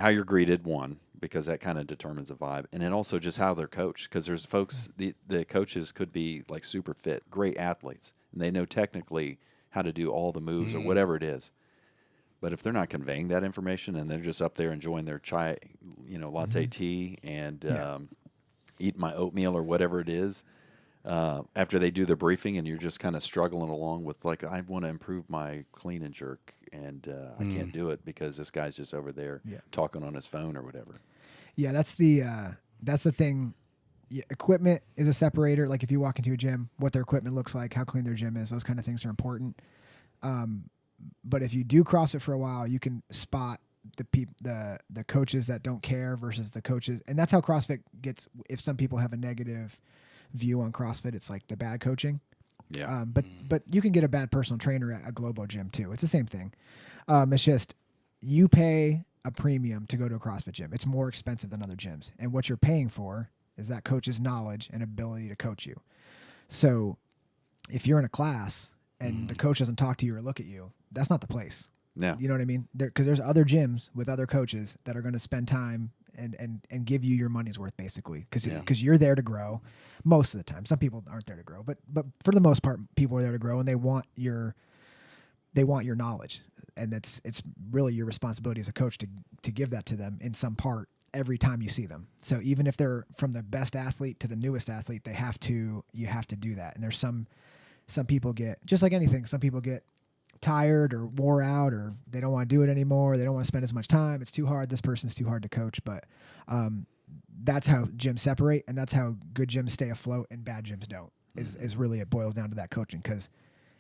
how you're greeted, one, because that kind of determines the vibe, and then also just how they're coached. Because there's folks, the coaches could be like super fit, great athletes, and they know technically how to do all the moves or whatever it is. But if they're not conveying that information and they're just up there enjoying their chai, latte tea and eating my oatmeal or whatever it is, after they do the briefing and you're just kind of struggling along with like, I want to improve my clean and jerk and I can't do it because this guy's just over there talking on his phone or whatever. Yeah, that's the thing. Yeah, equipment is a separator. Like if you walk into a gym, what their equipment looks like, how clean their gym is, those kind of things are important. But if you do CrossFit for a while, you can spot the coaches that don't care versus the coaches. And that's how CrossFit gets, if some people have a negative view on CrossFit, it's like the bad coaching. Yeah. But you can get a bad personal trainer at a Globo gym too. It's the same thing. It's just you pay a premium to go to a CrossFit gym. It's more expensive than other gyms. And what you're paying for is that coach's knowledge and ability to coach you. So if you're in a class and the coach doesn't talk to you or look at you, that's not the place. No. You know what I mean? Because there's other gyms with other coaches that are going to spend time and give you your money's worth, basically. Because you're there to grow most of the time. Some people aren't there to grow, but for the most part, people are there to grow, and they want your knowledge, and it's really your responsibility as a coach to give that to them in some part every time you see them. So even if they're from the best athlete to the newest athlete, you have to do that. And there's some people get, just like anything, some people get tired or wore out, or they don't want to do it anymore. They don't want to spend as much time. It's too hard. This person's too hard to coach. But that's how gyms separate, and that's how good gyms stay afloat and bad gyms don't. Is really, it boils down to that coaching. Because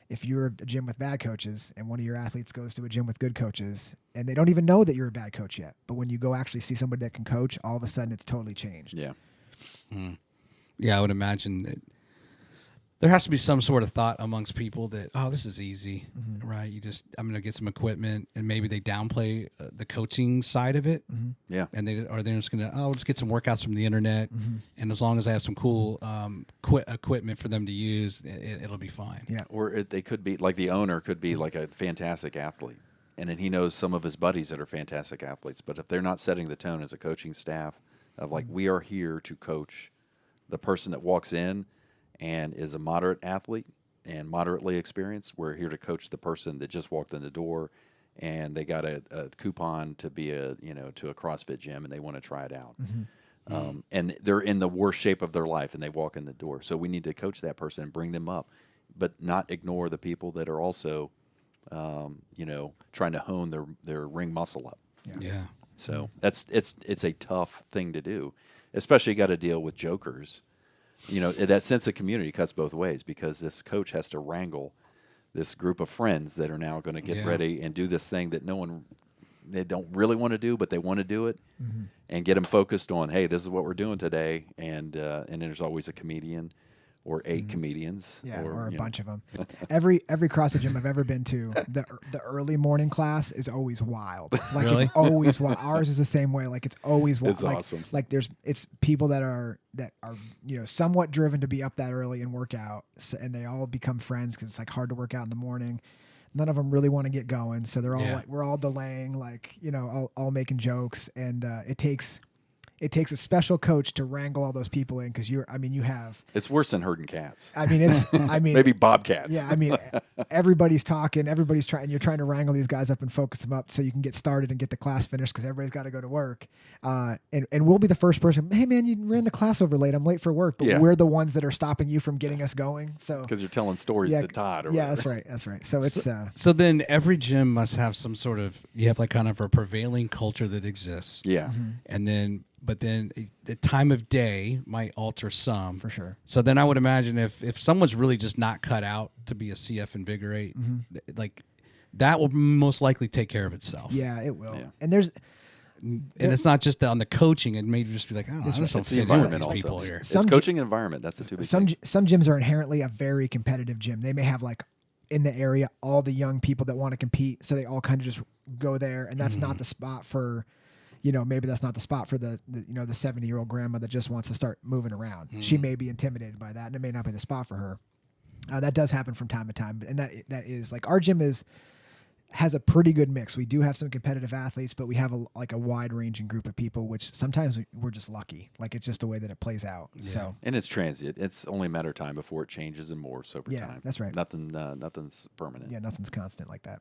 if you're a gym with bad coaches and one of your athletes goes to a gym with good coaches and they don't even know that you're a bad coach yet, but when you go actually see somebody that can coach, all of a sudden it's totally changed. Yeah. Yeah, I would imagine that there has to be some sort of thought amongst people that, oh, this is easy, right? I'm going to get some equipment, and maybe they downplay the coaching side of it. Yeah. And they're just going to, we'll just get some workouts from the internet. And as long as I have some cool equipment for them to use, it'll be fine. Yeah. Or they could be, like the owner could be like a fantastic athlete, and then he knows some of his buddies that are fantastic athletes. But if they're not setting the tone as a coaching staff of like, we are here to coach the person that walks in and is a moderate athlete and moderately experienced, we're here to coach the person that just walked in the door and they got a coupon to be to a CrossFit gym and they want to try it out. And they're in the worst shape of their life and they walk in the door. So we need to coach that person and bring them up, but not ignore the people that are also, trying to hone their ring muscle up. Yeah. So it's a tough thing to do, especially you got to deal with jokers. That sense of community cuts both ways, because this coach has to wrangle this group of friends that are now going to get ready and do this thing that they don't really want to do, but they want to do it, and get them focused on, hey, this is what we're doing today. And then there's always a comedian or 8 comedians. Yeah, or a bunch of them. Every CrossFit gym I've ever been to, the early morning class is always wild. Like Really? It's always wild. Ours is the same way. Like it's always wild. It's like, awesome. Like it's people that are somewhat driven to be up that early and work out, and they all become friends because it's like hard to work out in the morning. None of them really want to get going, so they're all like, we're all delaying, all making jokes, and it takes a special coach to wrangle all those people in, because you have. It's worse than herding cats. Maybe bobcats. Yeah, everybody's talking, everybody's trying. You're trying to wrangle these guys up and focus them up so you can get started and get the class finished, because everybody's got to go to work. And we'll be the first person. Hey man, you ran the class over late. I'm late for work, but we're the ones that are stopping you from getting us going. So because you're telling stories to Todd. Or whatever. That's right. So it's so then every gym must have some sort of, you have like kind of a prevailing culture that exists. Yeah. And then. But then the time of day might alter some. For sure. So then I would imagine if someone's really just not cut out to be a CF Invigorate, like that will most likely take care of itself. Yeah, it will. Yeah. And it's not just on the coaching. It may just be like, I just don't It's the fit in with environment these also. people here. It's coaching and environment. That's the two big things. Some gyms are inherently a very competitive gym. They may have in the area all the young people that want to compete, so they all kind of just go there, and that's not the spot for. Maybe that's not the spot for the 70-year-old grandma that just wants to start moving around. She may be intimidated by that, and it may not be the spot for her. That does happen from time to time, and that is like our gym has a pretty good mix. We do have some competitive athletes, but we have a wide ranging group of people, which sometimes we're just lucky. Like it's just the way that it plays out. Yeah. So And it's transient. It's only a matter of time before it changes and morphs over Yeah, time. that's right. Nothing's permanent. yeah, nothing's constant like that.